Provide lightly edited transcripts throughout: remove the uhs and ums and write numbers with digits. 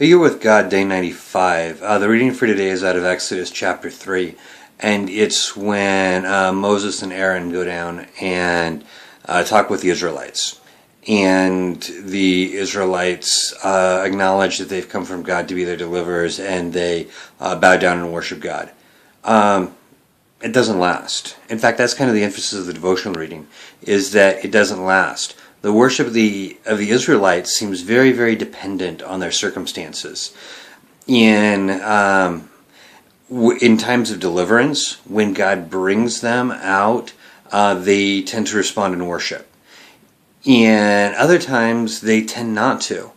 A Year with God, Day 95. The reading for today is out of Exodus chapter 3, and it's when Moses and Aaron go down and talk with the Israelites. And the Israelites acknowledge that they've come from God to be their deliverers, and they bow down and worship God. It doesn't last. In fact, that's kind of the emphasis of the devotional reading, is that it doesn't last. The worship of the Israelites seems very, very dependent on their circumstances. In times of deliverance, when God brings them out, they tend to respond in worship. In other times, they tend not to.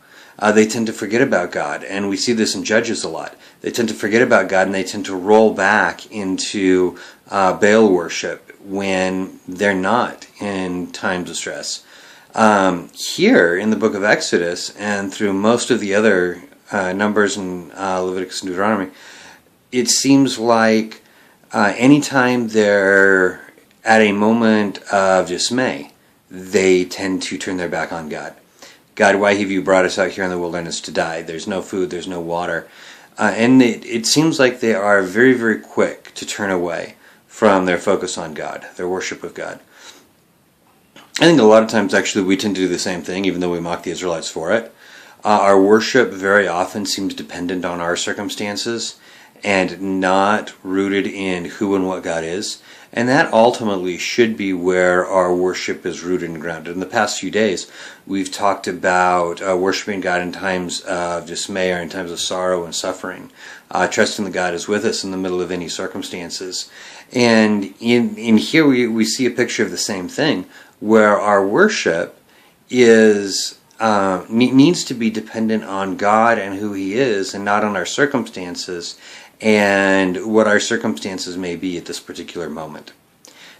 They tend to forget about God, and we see this in Judges a lot. They tend to forget about God, and they tend to roll back into Baal worship when they're not in times of stress. Here in the book of Exodus, and through most of the other Numbers and Leviticus and Deuteronomy, it seems like anytime they're at a moment of dismay, they tend to turn their back on God. God, why have you brought us out here in the wilderness to die? There's no food, there's no water. And it seems like they are very, very quick to turn away from their focus on God, their worship of God. I think a lot of times, actually, we tend to do the same thing, even though we mock the Israelites for it. Our worship very often seems dependent on our circumstances and not rooted in who and what God is. And that ultimately should be where our worship is rooted and grounded. In the past few days, we've talked about worshiping God in times of dismay or in times of sorrow and suffering, trusting that God is with us in the middle of any circumstances. And in here we see a picture of the same thing, where our worship is needs to be dependent on God and who He is, and not on our circumstances and what our circumstances may be at this particular moment.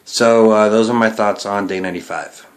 So those are my thoughts on Day 95.